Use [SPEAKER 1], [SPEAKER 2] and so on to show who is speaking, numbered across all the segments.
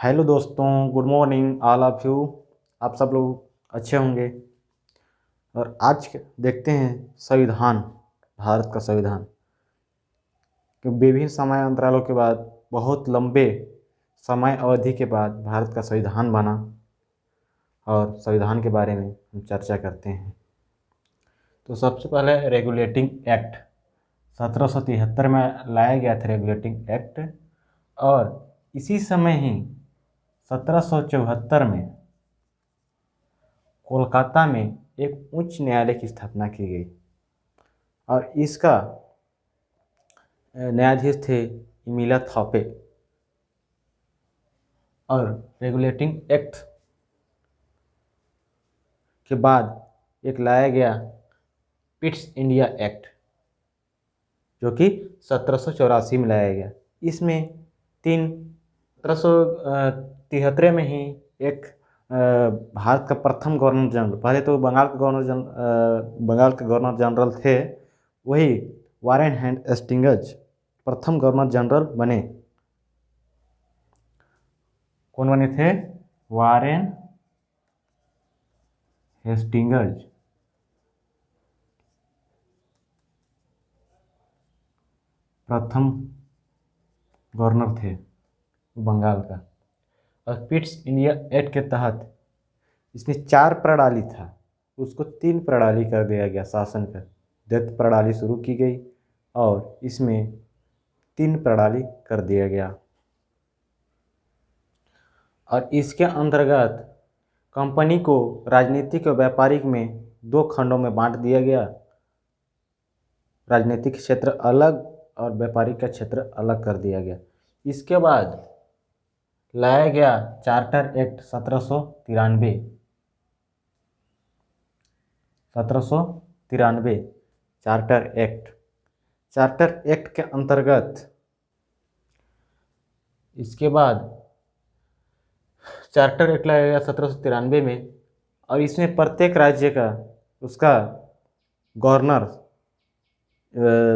[SPEAKER 1] Hello दोस्तों, good morning all of you. आप सब लोग अच्छे होंगे। और आज देखते हैं संविधान, भारत का संविधान कि विभिन्न समय अंतरालों के बाद, बहुत लंबे समय अवधि के बाद भारत का संविधान बना। और संविधान के बारे में हम चर्चा करते हैं। तो सबसे पहले रेगुलेटिंग एक्ट 1773 में लाया गया था, रेगुलेटिंग एक्ट। और इसी समय ही 1774 में कोलकाता में एक उच्च न्यायालय की स्थापना की गई और इसका न्यायाधीश थे इमिला थॉपे। और रेगुलेटिंग एक्ट के बाद एक लाया गया पिट्स इंडिया एक्ट, जो कि 1784 में लाया गया। इसमें 1773 में ही एक भारत का प्रथम गवर्नर जनरल, पहले तो बंगाल के गवर्नर जनरल थे, वही वारेन हेस्टिंग्स प्रथम गवर्नर जनरल बने। कौन बने थे? वारेन हेस्टिंग्स प्रथम गवर्नर थे बंगाल का। और पिट्स इंडिया एक्ट के तहत इसमें 4 प्रणाली था, उसको 3 प्रणाली कर दिया गया। शासन का द्वैत प्रणाली शुरू की गई और इसमें 3 प्रणाली कर दिया गया। और इसके अंतर्गत कंपनी को राजनीतिक और व्यापारिक में 2 खंडों में बांट दिया गया। राजनीतिक क्षेत्र अलग और व्यापारिक का क्षेत्र अलग कर दिया गया। इसके बाद लाया गया चार्टर एक्ट 1793 चार्टर एक्ट के अंतर्गत इसके बाद चार्टर एक्ट लाया गया 1793 में। और इसमें प्रत्येक राज्य का उसका गवर्नर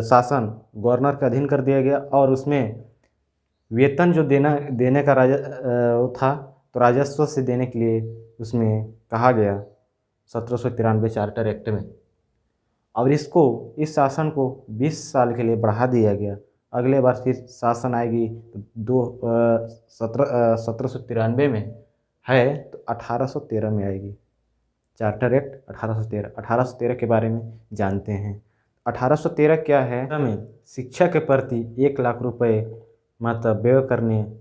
[SPEAKER 1] शासन गवर्नर का अधीन कर दिया गया। और उसमें वेतन जो देने का वो था, तो राजस्व से देने के लिए उसमें कहा गया 1793 चार्टर एक्ट में। और इस शासन को 20 साल के लिए बढ़ा दिया गया। अगले बार फिर शासन आएगी तो 1793 में है तो 1813 में आएगी। चार्टर एक्ट 1813 के बारे में जानते हैं। 1813 क्या है? में शिक्षा के प्रति 1 लाख रुपए मतलब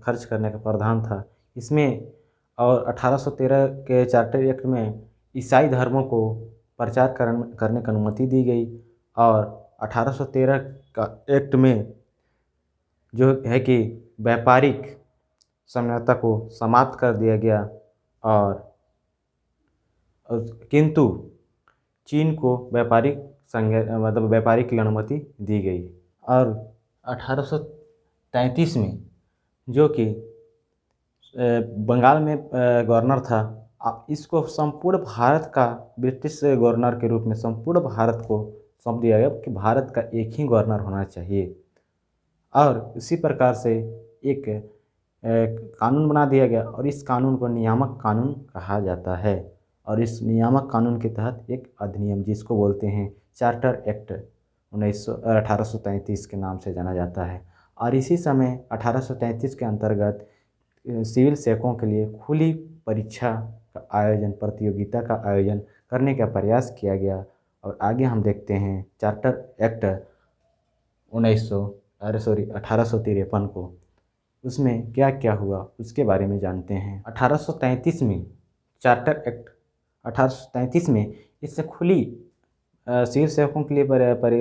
[SPEAKER 1] खर्च करने का प्रावधान था इसमें। और 1813 के चार्टर एक्ट में ईसाई धर्मों को प्रचार करने की अनुमति दी गई। और 1813 का एक्ट में जो है कि व्यापारिक समझौता को समाप्त कर दिया गया। और किंतु चीन को व्यापारिक की अनुमति दी गई। और 1833 में जो कि बंगाल में गवर्नर था, इसको संपूर्ण भारत का ब्रिटिश गवर्नर के रूप में संपूर्ण भारत को सौंप दिया गया कि भारत का एक ही गवर्नर होना चाहिए। और उसी प्रकार से एक कानून बना दिया गया और इस कानून को नियामक कानून कहा जाता है। और इस नियामक कानून के तहत एक अधिनियम जिसको बोलते हैं चार्टर एक्ट 1833 के नाम से जाना जाता है। और इसी समय 1833 के अंतर्गत सिविल सेवकों के लिए खुली परीक्षा का आयोजन, प्रतियोगिता का आयोजन करने का प्रयास किया गया। और आगे हम देखते हैं चार्टर एक्ट 1853 को, उसमें क्या क्या हुआ उसके बारे में जानते हैं। 1833 में चार्टर एक्ट 1833 में इससे खुली सिविल सेवकों के लिए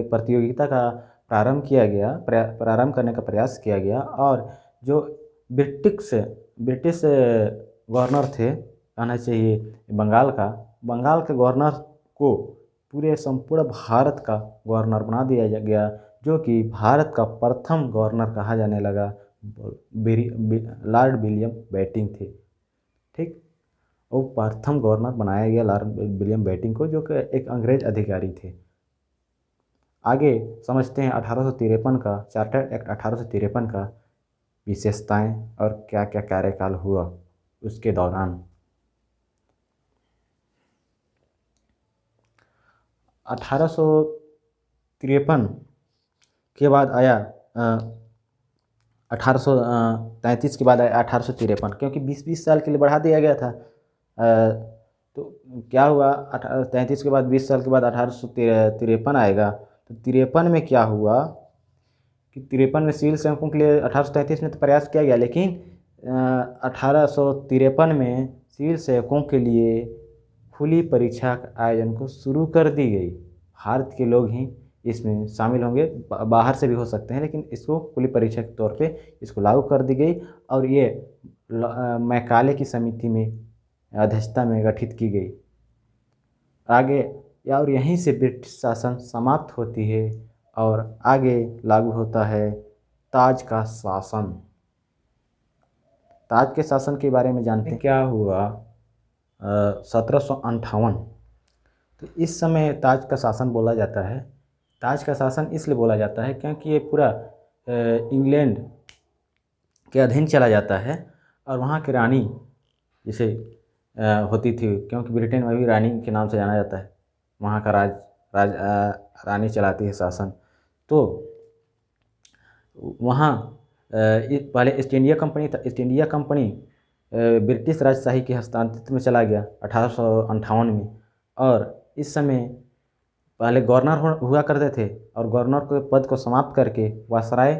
[SPEAKER 1] प्रतियोगिता का प्रारंभ करने का प्रयास किया गया। और जो ब्रिटिश गवर्नर थे, कहना चाहिए बंगाल के गवर्नर को पूरे संपूर्ण भारत का गवर्नर बना दिया गया, जो कि भारत का प्रथम गवर्नर कहा जाने लगा। लॉर्ड विलियम बेंटिंक थे, ठीक। वो प्रथम गवर्नर बनाया गया लॉर्ड विलियम बेंटिंक को, जो कि एक अंग्रेज अधिकारी थे। आगे समझते हैं 1853 का चार्टर एक्ट 1853 का। विशेषताएं और क्या क्या कार्यकाल हुआ उसके दौरान। 1853 के बाद आया 1833 के बाद आया 1853, क्योंकि 20-20 साल के लिए बढ़ा दिया गया था। तो क्या हुआ, 33 के बाद 20 साल के बाद 1853 आएगा। तो 53 में क्या हुआ कि 53 में सिविल सेवकों के लिए 1833 में तो प्रयास किया गया, लेकिन 1853 में सिविल सेवकों के लिए खुली परीक्षा का आयोजन को शुरू कर दी गई। भारत के लोग ही इसमें शामिल होंगे, बाहर से भी हो सकते हैं, लेकिन इसको खुली परीक्षा के तौर पे इसको लागू कर दी गई और ये मैकाले की समिति में अध्यक्षता में गठित की गई। आगे और यहीं से ब्रिटिश शासन समाप्त होती है और आगे लागू होता है ताज का शासन। ताज के शासन के बारे में जानते हैं। क्या हुआ, 1758। तो इस समय ताज का शासन बोला जाता है। ताज का शासन इसलिए बोला जाता है क्योंकि ये पूरा इंग्लैंड के अधीन चला जाता है और वहाँ की रानी जैसे होती थी, क्योंकि ब्रिटेन में भी रानी के नाम से जाना जाता है, वहाँ का रानी चलाती है शासन। तो वहाँ पहले ईस्ट इंडिया कंपनी था। ईस्ट इंडिया कंपनी ब्रिटिश राजशाही के हस्तांतरित में चला गया 1858 में। और इस समय पहले गवर्नर हुआ करते थे और गवर्नर के पद को समाप्त करके वायसराय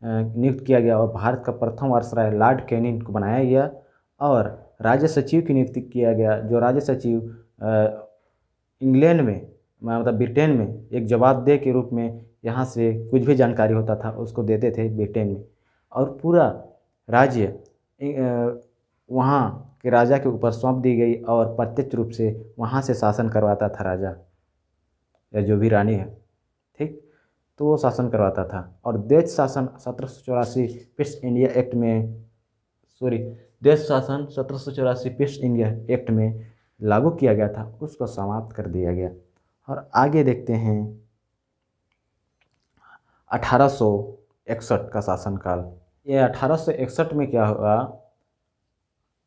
[SPEAKER 1] नियुक्त किया गया और भारत का प्रथम वायसराय लॉर्ड कैनिंग को बनाया गया और राज्य सचिव की नियुक्ति किया गया, जो राज्य सचिव इंग्लैंड में मतलब ब्रिटेन में एक जवाबदेह के रूप में यहाँ से कुछ भी जानकारी होता था उसको देते थे ब्रिटेन में, और पूरा राज्य वहाँ के राजा के ऊपर सौंप दी गई और प्रत्यक्ष रूप से वहाँ से शासन करवाता था राजा या जो भी रानी है, ठीक, तो वो शासन करवाता था। और देश शासन 1784 ईस्ट इंडिया एक्ट में देश शासन 1784 ईस्ट इंडिया एक्ट में लागू किया गया था, उसको समाप्त कर दिया गया। और आगे देखते हैं 1861 का शासनकाल। ये 1861 में क्या हुआ,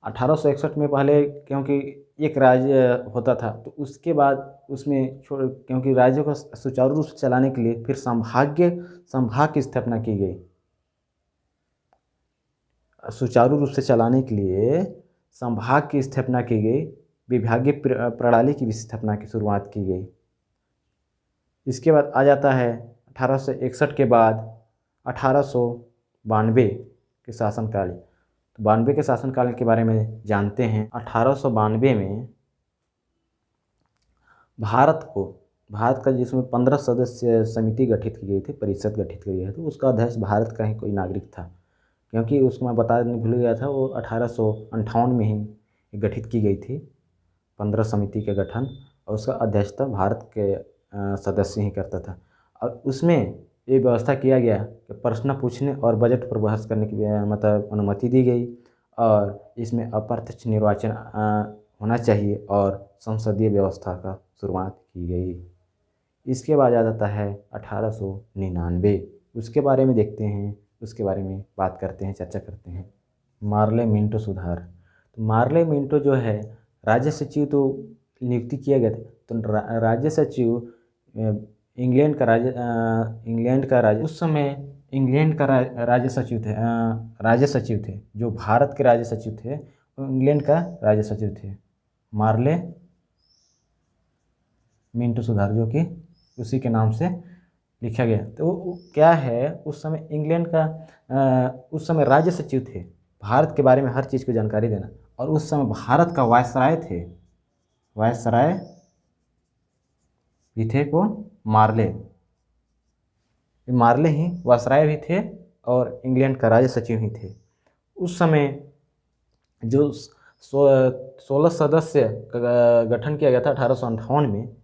[SPEAKER 1] 1861 में पहले क्योंकि एक राज्य होता था तो उसके बाद उसमें क्योंकि राज्य को सुचारू रूप से चलाने के लिए फिर संभाग की स्थापना की गई। सुचारू रूप से चलाने के लिए संभाग की स्थापना की गई, विभागीय प्रणाली की भी स्थापना की शुरुआत की गई। इसके बाद आ जाता है 1861 के बाद 1892 के शासनकाल। तो 92 के शासनकाल के बारे में जानते हैं। 1892 में भारत का जिसमें 15 सदस्य समिति गठित की गई थी, परिषद गठित की गई थी, उसका अध्यक्ष भारत का ही कोई नागरिक था, क्योंकि उसको मैं बताने भूल गया था, वो 1858 में ही गठित की गई थी 15 समिति का गठन, और उसका अध्यक्षता भारत के सदस्य ही करता था। और उसमें ये व्यवस्था किया गया कि प्रश्न पूछने और बजट पर बहस करने की मतलब अनुमति दी गई, और इसमें अप्रत्यक्ष निर्वाचन होना चाहिए और संसदीय व्यवस्था का शुरुआत की गई। इसके बाद आ जाता है 1899। उसके बारे में देखते हैं, उसके बारे में बात करते हैं, चर्चा करते हैं। मार्ले मिंटो सुधार। तो मार्ले मिंटो जो है राज्य सचिव तो नियुक्ति किया गया था, तो राज्य सचिव इंग्लैंड का राज्य उस समय इंग्लैंड का राज्य सचिव थे जो भारत के राज्य सचिव थे, वो इंग्लैंड का राज्य सचिव थे, मार्ले मिंटो सुधार, जो कि उसी के नाम से लिखा गया। तो क्या है, उस समय इंग्लैंड का उस समय राज्य सचिव थे, भारत के बारे में हर चीज़ की जानकारी देना, और उस समय भारत का वायसराय थे, वायसराय भी थे कौन, मार्ले ही वायसराय भी थे और इंग्लैंड का राज्य सचिव ही थे। उस समय जो 16 सदस्य का गठन किया गया था 1858 में,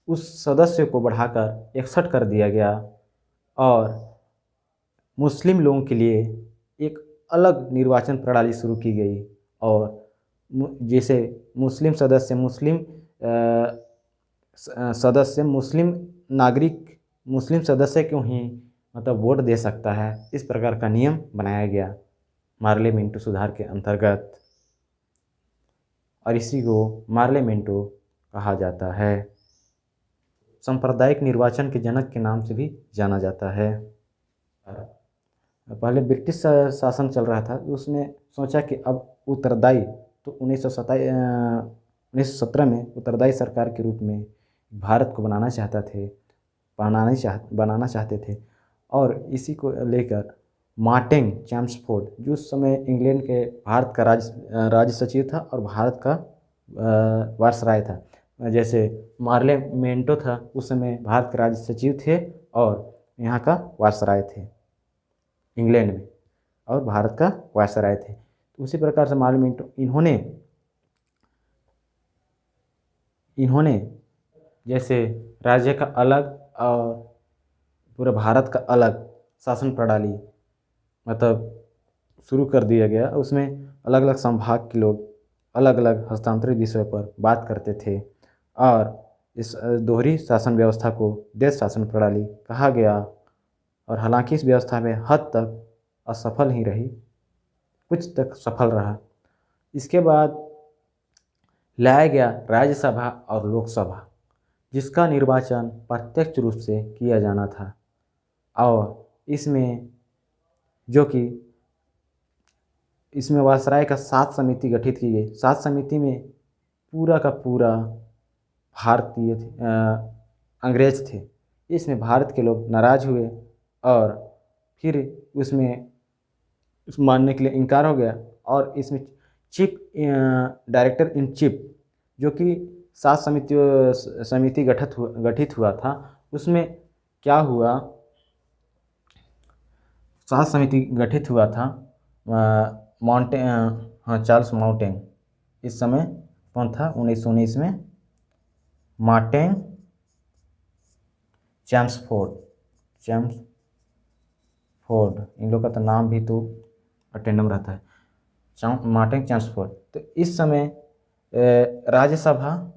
[SPEAKER 1] उस सदस्य को बढ़ाकर 61 कर दिया गया और मुस्लिम लोगों के लिए एक अलग निर्वाचन प्रणाली शुरू की गई। और जैसे मुस्लिम सदस्य क्यों ही मतलब वोट दे सकता है, इस प्रकार का नियम बनाया गया मार्ले मिंटो सुधार के अंतर्गत, और इसी को मार्ले मिंटो कहा जाता है। सांप्रदायिक निर्वाचन के जनक के नाम से भी जाना जाता है। पहले ब्रिटिश शासन चल रहा था, उसने सोचा कि अब उत्तरदायी, तो 1917 में उत्तरदायी सरकार के रूप में भारत को बनाना चाहते थे। और इसी को लेकर मार्टिन चैम्सफोर्ड, जो उस समय इंग्लैंड के भारत का राज्य सचिव था और भारत का वायसराय था। जैसे मार्ले मिंटो था, उस समय भारत के राज्य सचिव थे और यहाँ का वायसराय थे इंग्लैंड में, और भारत का वायसराय थे। तो उसी प्रकार से मार्ले मिंटो इन्होंने जैसे राज्य का अलग और पूरे भारत का अलग शासन प्रणाली मतलब शुरू कर दिया गया। उसमें अलग अलग संभाग के लोग अलग अलग हस्तांतरित विषयों पर बात करते थे, और इस दोहरी शासन व्यवस्था को देश शासन प्रणाली कहा गया। और हालांकि इस व्यवस्था में हद तक असफल ही रही, कुछ तक सफल रहा। इसके बाद लाया गया राज्यसभा और लोकसभा, जिसका निर्वाचन प्रत्यक्ष रूप से किया जाना था, और इसमें वायसराय का 7 समिति गठित की गई। 7 समिति में पूरा का पूरा भारतीय अंग्रेज थे। इसमें भारत के लोग नाराज हुए और फिर उसमें मानने के लिए इनकार हो गया, और इसमें चीफ डायरेक्टर इन चीफ, जो कि 7 समिति गठित हुआ था, उसमें क्या हुआ, 7 समिति गठित हुआ था। चार्ल्स माउंटेन इस समय कौन था, 1919 में मार्टिन चैम्सफोर्ड, इन लोग का तो नाम भी तो अटेंडम रहता है, मार्टिन चैम्सफोर्ड। तो इस समय राज्यसभा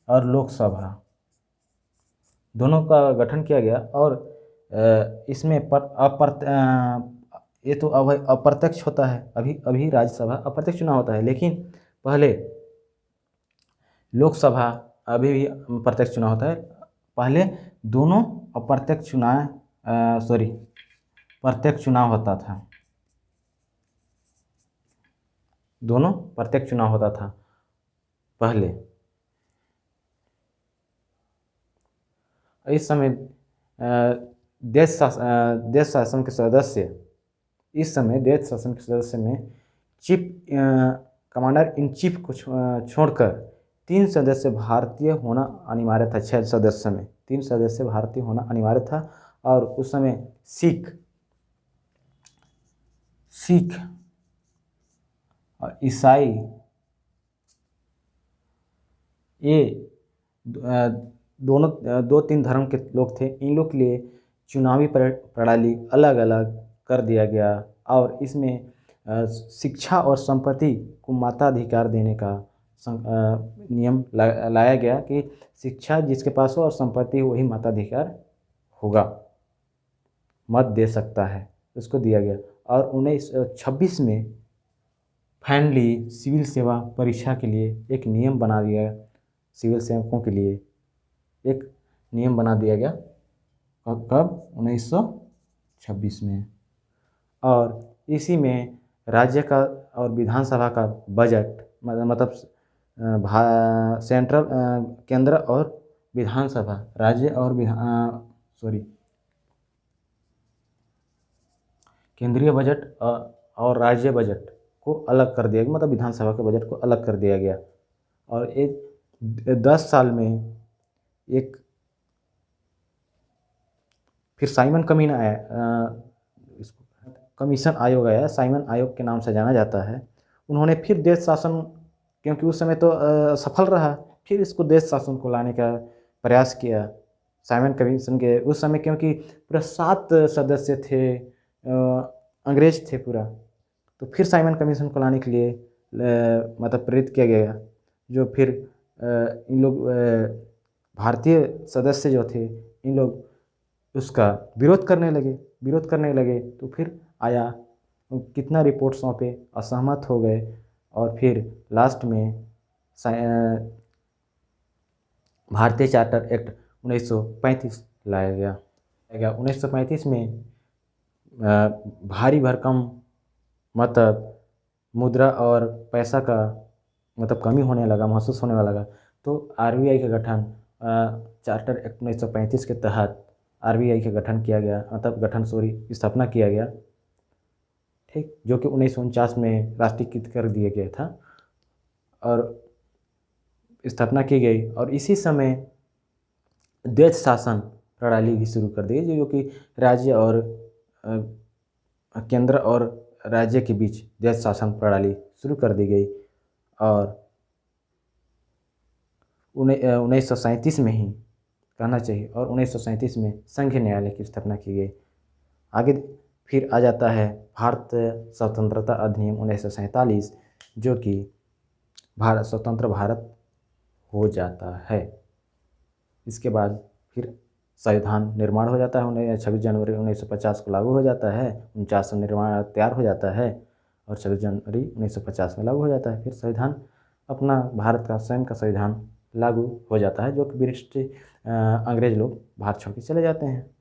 [SPEAKER 1] और लोकसभा दोनों का गठन किया गया, और इसमें ये तो अप्रत्यक्ष होता है। अभी राज्यसभा अप्रत्यक्ष चुनाव होता है, लेकिन पहले लोकसभा अभी भी प्रत्यक्ष चुनाव होता है। पहले दोनों प्रत्यक्ष चुनाव होता था, दोनों प्रत्यक्ष चुनाव होता था पहले। इस समय देश शासन के सदस्य, इस समय देश शासन के सदस्य में कमांडर इन चीफ को छोड़कर 3 सदस्य भारतीय होना अनिवार्य था। 6 सदस्य में 3 सदस्य भारतीय होना अनिवार्य था। और उस समय सिख और ईसाई, ये दोनों 2-3 धर्म के लोग थे। इन लोग के लिए चुनावी प्रणाली अलग अलग कर दिया गया, और इसमें शिक्षा और संपत्ति को मताधिकार देने का नियम लाया गया कि शिक्षा जिसके पास हो और संपत्ति वही मताधिकार होगा, मत दे सकता है, उसको दिया गया। और 1926 में फाइनली सिविल सेवा परीक्षा के लिए एक नियम बना दिया, सिविल सेवकों के लिए एक नियम बना दिया गया। कब? 1926 में। और इसी में राज्य का और विधानसभा का बजट मतलब सेंट्रल केंद्र और विधानसभा, राज्य और केंद्रीय बजट और राज्य बजट को अलग कर दिया गया, मतलब विधानसभा के बजट को अलग कर दिया गया। और एक 10 साल में एक फिर साइमन कमीशन आयोग आया, साइमन आयोग के नाम से जाना जाता है। उन्होंने फिर देश शासन, क्योंकि उस समय तो सफल रहा, फिर इसको देश शासन को लाने का प्रयास किया साइमन कमीशन के उस समय, क्योंकि पूरा 7 सदस्य थे, अंग्रेज थे पूरा। तो फिर साइमन कमीशन को लाने के लिए मतलब प्रेरित किया गया, जो फिर इन लोग भारतीय सदस्य जो थे, इन लोग उसका विरोध करने लगे। तो फिर आया कितना रिपोर्ट सौंपे, असहमत हो गए और फिर लास्ट में भारतीय चार्टर एक्ट 1935 लाया गया। 1935 में भारी भरकम मतलब मुद्रा और पैसा का मतलब कमी होने लगा, महसूस होने लगा। तो आरबीआई का गठन चार्टर एक्ट 1935 के तहत आरबीआई का गठन किया गया, मतलब स्थापना किया गया, ठीक, जो कि 1949 में राष्ट्रीयकृत कर दिया गया था और स्थापना की गई। और इसी समय द्वैध शासन प्रणाली भी शुरू कर दी गई, जो कि राज्य और केंद्र और राज्य के बीच द्वैध शासन प्रणाली शुरू कर दी गई। और 1937 में ही कहना चाहिए, और 1937 में संघीय न्यायालय की स्थापना की गई। आगे फिर आ जाता है भारत स्वतंत्रता अधिनियम 1947, जो कि स्वतंत्र भारत हो जाता है। इसके बाद फिर संविधान निर्माण हो जाता है, 26 जनवरी 1950 को लागू हो जाता है, 49 में निर्माण तैयार हो जाता है और 26 जनवरी 1950 में लागू हो जाता है। फिर संविधान अपना भारत का स्वयं का संविधान लागू हो जाता है, जो कि ब्रिटिश अंग्रेज लोग भारत छोड़ के चले जाते हैं।